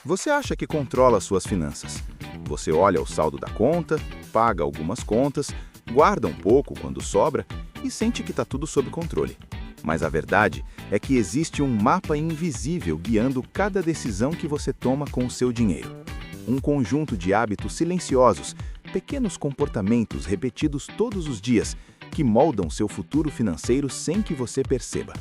Você acha que controla suas finanças. Você olha o saldo da conta, paga algumas contas, guarda um pouco quando sobra e sente que está tudo sob controle. Mas a verdade é que existe um mapa invisível guiando cada decisão que você toma com o seu dinheiro. Um conjunto de hábitos silenciosos, pequenos comportamentos repetidos todos os dias, que moldam seu futuro financeiro sem que você perceba.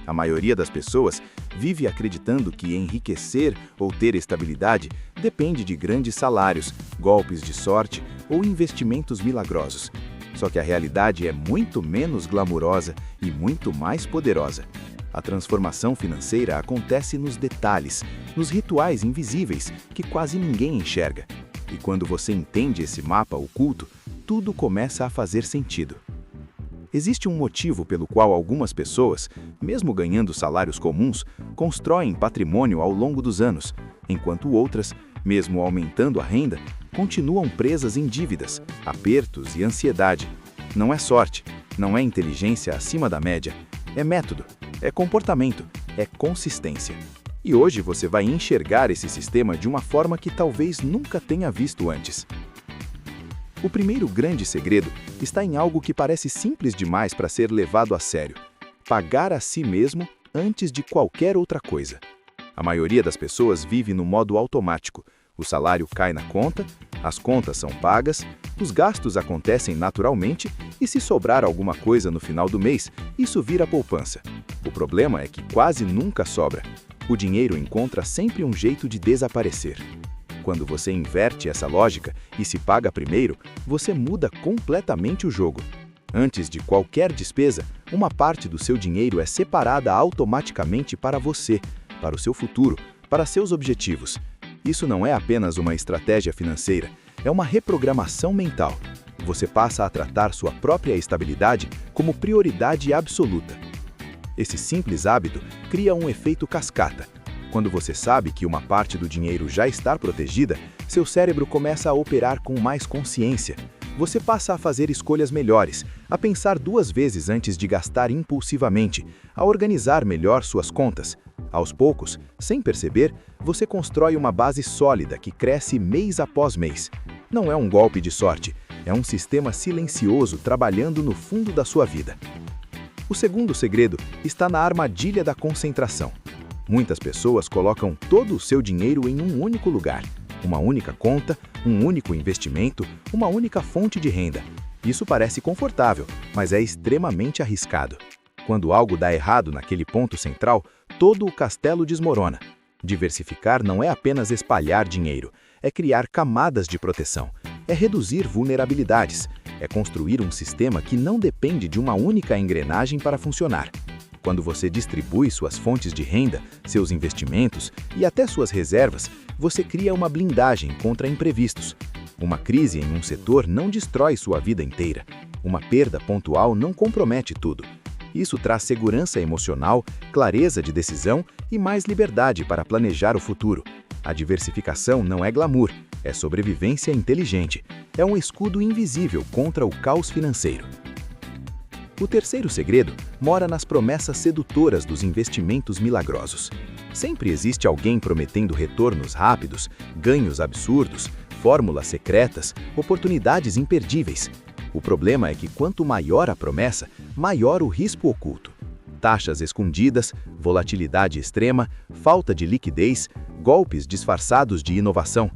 A maioria das pessoas vive acreditando que enriquecer ou ter estabilidade depende de grandes salários, golpes de sorte ou investimentos milagrosos. Só que a realidade é muito menos glamurosa e muito mais poderosa. A transformação financeira acontece nos detalhes, nos rituais invisíveis que quase ninguém enxerga. E quando você entende esse mapa oculto, tudo começa a fazer sentido. Existe um motivo pelo qual algumas pessoas, mesmo ganhando salários comuns, constroem patrimônio ao longo dos anos, enquanto outras, mesmo aumentando a renda, continuam presas em dívidas, apertos e ansiedade. Não é sorte, não é inteligência acima da média, é método, é comportamento, é consistência. E hoje você vai enxergar esse sistema de uma forma que talvez nunca tenha visto antes. O primeiro grande segredo está em algo que parece simples demais para ser levado a sério: pagar a si mesmo antes de qualquer outra coisa. A maioria das pessoas vive no modo automático. O salário cai na conta, as contas são pagas, os gastos acontecem naturalmente e, se sobrar alguma coisa no final do mês, isso vira poupança. O problema é que quase nunca sobra. O dinheiro encontra sempre um jeito de desaparecer. Quando você inverte essa lógica e se paga primeiro, você muda completamente o jogo. Antes de qualquer despesa, uma parte do seu dinheiro é separada automaticamente para você, para o seu futuro, para seus objetivos. Isso não é apenas uma estratégia financeira, é uma reprogramação mental. Você passa a tratar sua própria estabilidade como prioridade absoluta. Esse simples hábito cria um efeito cascata. Quando você sabe que uma parte do dinheiro já está protegida, seu cérebro começa a operar com mais consciência. Você passa a fazer escolhas melhores, a pensar duas vezes antes de gastar impulsivamente, a organizar melhor suas contas. Aos poucos, sem perceber, você constrói uma base sólida que cresce mês após mês. Não é um golpe de sorte, é um sistema silencioso trabalhando no fundo da sua vida. O segundo segredo está na armadilha da concentração. Muitas pessoas colocam todo o seu dinheiro em um único lugar, uma única conta, um único investimento, uma única fonte de renda. Isso parece confortável, mas é extremamente arriscado. Quando algo dá errado naquele ponto central, todo o castelo desmorona. Diversificar não é apenas espalhar dinheiro, é criar camadas de proteção, é reduzir vulnerabilidades, é construir um sistema que não depende de uma única engrenagem para funcionar. Quando você distribui suas fontes de renda, seus investimentos e até suas reservas, você cria uma blindagem contra imprevistos. Uma crise em um setor não destrói sua vida inteira. Uma perda pontual não compromete tudo. Isso traz segurança emocional, clareza de decisão e mais liberdade para planejar o futuro. A diversificação não é glamour, é sobrevivência inteligente. É um escudo invisível contra o caos financeiro. O terceiro segredo mora nas promessas sedutoras dos investimentos milagrosos. Sempre existe alguém prometendo retornos rápidos, ganhos absurdos, fórmulas secretas, oportunidades imperdíveis. O problema é que quanto maior a promessa, maior o risco oculto. Taxas escondidas, volatilidade extrema, falta de liquidez, golpes disfarçados de inovação.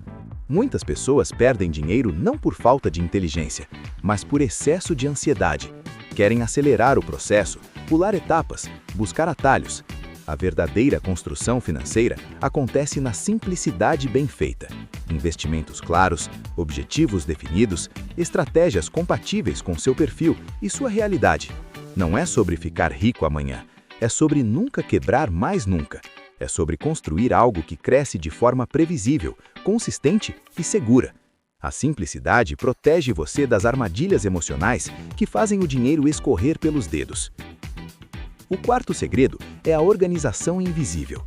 Muitas pessoas perdem dinheiro não por falta de inteligência, mas por excesso de ansiedade. Querem acelerar o processo, pular etapas, buscar atalhos. A verdadeira construção financeira acontece na simplicidade bem feita. Investimentos claros, objetivos definidos, estratégias compatíveis com seu perfil e sua realidade. Não é sobre ficar rico amanhã, é sobre nunca quebrar mais nunca. É sobre construir algo que cresce de forma previsível, consistente e segura. A simplicidade protege você das armadilhas emocionais que fazem o dinheiro escorrer pelos dedos. O quarto segredo é a organização invisível.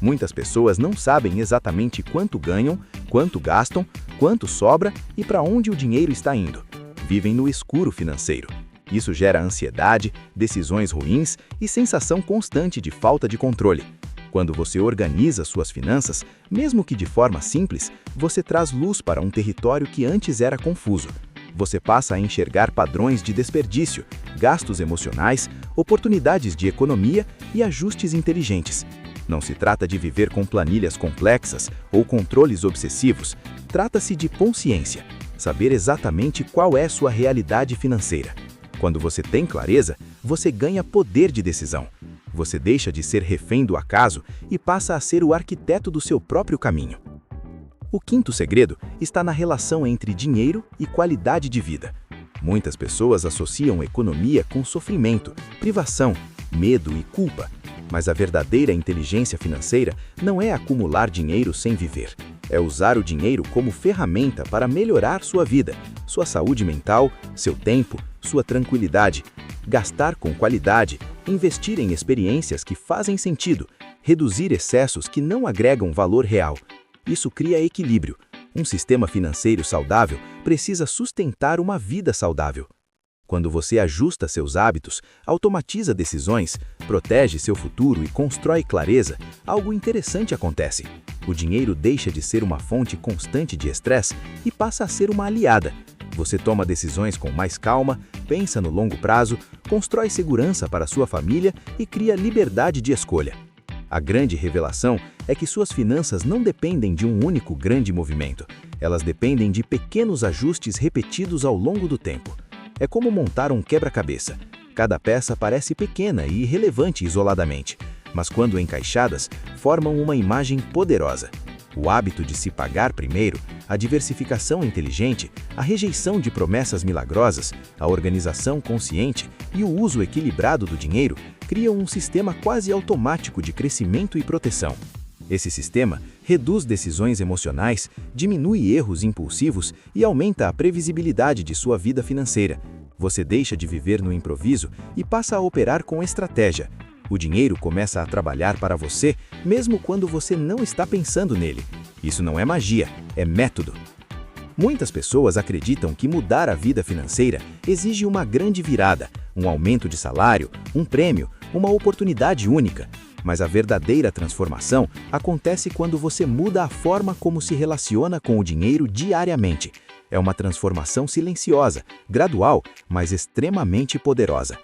Muitas pessoas não sabem exatamente quanto ganham, quanto gastam, quanto sobra e para onde o dinheiro está indo. Vivem no escuro financeiro. Isso gera ansiedade, decisões ruins e sensação constante de falta de controle. Quando você organiza suas finanças, mesmo que de forma simples, você traz luz para um território que antes era confuso. Você passa a enxergar padrões de desperdício, gastos emocionais, oportunidades de economia e ajustes inteligentes. Não se trata de viver com planilhas complexas ou controles obsessivos, trata-se de consciência, saber exatamente qual é sua realidade financeira. Quando você tem clareza, você ganha poder de decisão. Você deixa de ser refém do acaso e passa a ser o arquiteto do seu próprio caminho. O quinto segredo está na relação entre dinheiro e qualidade de vida. Muitas pessoas associam economia com sofrimento, privação, medo e culpa. Mas a verdadeira inteligência financeira não é acumular dinheiro sem viver. É usar o dinheiro como ferramenta para melhorar sua vida, sua saúde mental, seu tempo, sua tranquilidade. Gastar com qualidade, investir em experiências que fazem sentido, reduzir excessos que não agregam valor real. Isso cria equilíbrio. Um sistema financeiro saudável precisa sustentar uma vida saudável. Quando você ajusta seus hábitos, automatiza decisões, protege seu futuro e constrói clareza, algo interessante acontece. O dinheiro deixa de ser uma fonte constante de estresse e passa a ser uma aliada. Você toma decisões com mais calma, pensa no longo prazo, constrói segurança para sua família e cria liberdade de escolha. A grande revelação é que suas finanças não dependem de um único grande movimento. Elas dependem de pequenos ajustes repetidos ao longo do tempo. É como montar um quebra-cabeça. Cada peça parece pequena e irrelevante isoladamente, mas quando encaixadas, formam uma imagem poderosa. O hábito de se pagar primeiro, a diversificação inteligente, a rejeição de promessas milagrosas, a organização consciente e o uso equilibrado do dinheiro criam um sistema quase automático de crescimento e proteção. Esse sistema reduz decisões emocionais, diminui erros impulsivos e aumenta a previsibilidade de sua vida financeira. Você deixa de viver no improviso e passa a operar com estratégia. O dinheiro começa a trabalhar para você, mesmo quando você não está pensando nele. Isso não é magia, é método. Muitas pessoas acreditam que mudar a vida financeira exige uma grande virada, um aumento de salário, um prêmio, uma oportunidade única. Mas a verdadeira transformação acontece quando você muda a forma como se relaciona com o dinheiro diariamente. É uma transformação silenciosa, gradual, mas extremamente poderosa.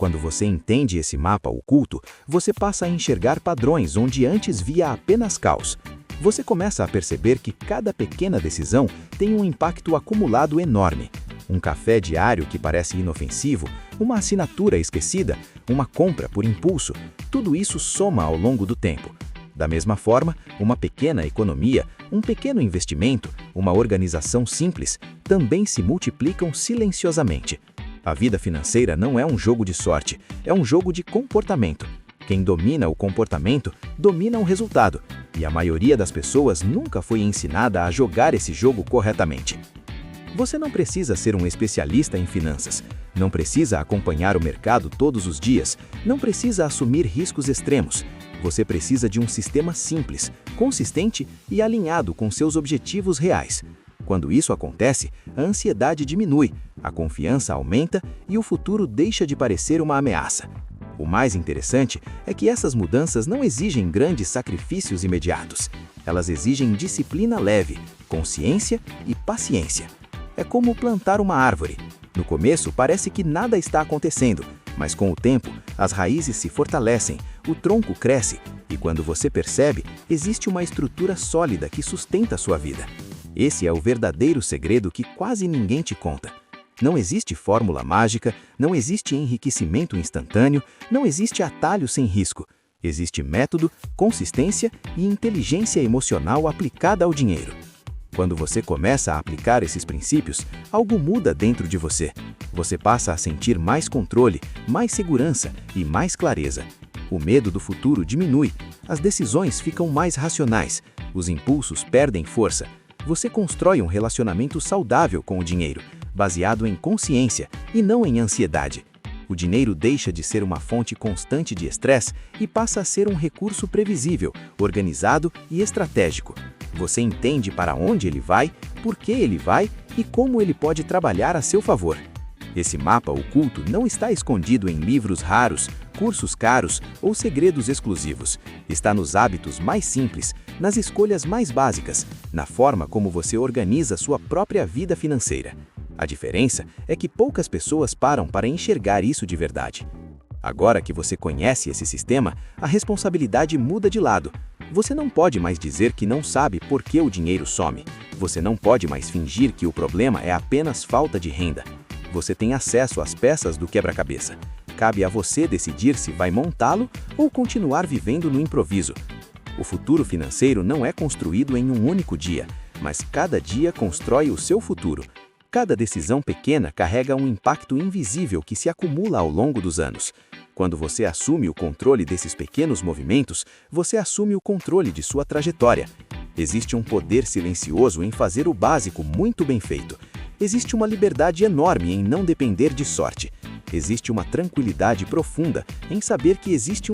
Quando você entende esse mapa oculto, você passa a enxergar padrões onde antes via apenas caos. Você começa a perceber que cada pequena decisão tem um impacto acumulado enorme. Um café diário que parece inofensivo, uma assinatura esquecida, uma compra por impulso, tudo isso soma ao longo do tempo. Da mesma forma, uma pequena economia, um pequeno investimento, uma organização simples, também se multiplicam silenciosamente. A vida financeira não é um jogo de sorte, é um jogo de comportamento. Quem domina o comportamento, domina o resultado, e a maioria das pessoas nunca foi ensinada a jogar esse jogo corretamente. Você não precisa ser um especialista em finanças, não precisa acompanhar o mercado todos os dias, não precisa assumir riscos extremos. Você precisa de um sistema simples, consistente e alinhado com seus objetivos reais. Quando isso acontece, a ansiedade diminui, a confiança aumenta e o futuro deixa de parecer uma ameaça. O mais interessante é que essas mudanças não exigem grandes sacrifícios imediatos. Elas exigem disciplina leve, consciência e paciência. É como plantar uma árvore. No começo parece que nada está acontecendo, mas com o tempo, as raízes se fortalecem, o tronco cresce e quando você percebe, existe uma estrutura sólida que sustenta a sua vida. Esse é o verdadeiro segredo que quase ninguém te conta. Não existe fórmula mágica, não existe enriquecimento instantâneo, não existe atalho sem risco. Existe método, consistência e inteligência emocional aplicada ao dinheiro. Quando você começa a aplicar esses princípios, algo muda dentro de você. Você passa a sentir mais controle, mais segurança e mais clareza. O medo do futuro diminui, as decisões ficam mais racionais, os impulsos perdem força. Você constrói um relacionamento saudável com o dinheiro, baseado em consciência e não em ansiedade. O dinheiro deixa de ser uma fonte constante de estresse e passa a ser um recurso previsível, organizado e estratégico. Você entende para onde ele vai, por que ele vai e como ele pode trabalhar a seu favor. Esse mapa oculto não está escondido em livros raros, cursos caros ou segredos exclusivos. Está nos hábitos mais simples, nas escolhas mais básicas, na forma como você organiza sua própria vida financeira. A diferença é que poucas pessoas param para enxergar isso de verdade. Agora que você conhece esse sistema, a responsabilidade muda de lado. Você não pode mais dizer que não sabe por que o dinheiro some. Você não pode mais fingir que o problema é apenas falta de renda. Você tem acesso às peças do quebra-cabeça. Cabe a você decidir se vai montá-lo ou continuar vivendo no improviso. O futuro financeiro não é construído em um único dia, mas cada dia constrói o seu futuro. Cada decisão pequena carrega um impacto invisível que se acumula ao longo dos anos. Quando você assume o controle desses pequenos movimentos, você assume o controle de sua trajetória. Existe um poder silencioso em fazer o básico muito bem feito. Existe uma liberdade enorme em não depender de sorte. Existe uma tranquilidade profunda em saber que existe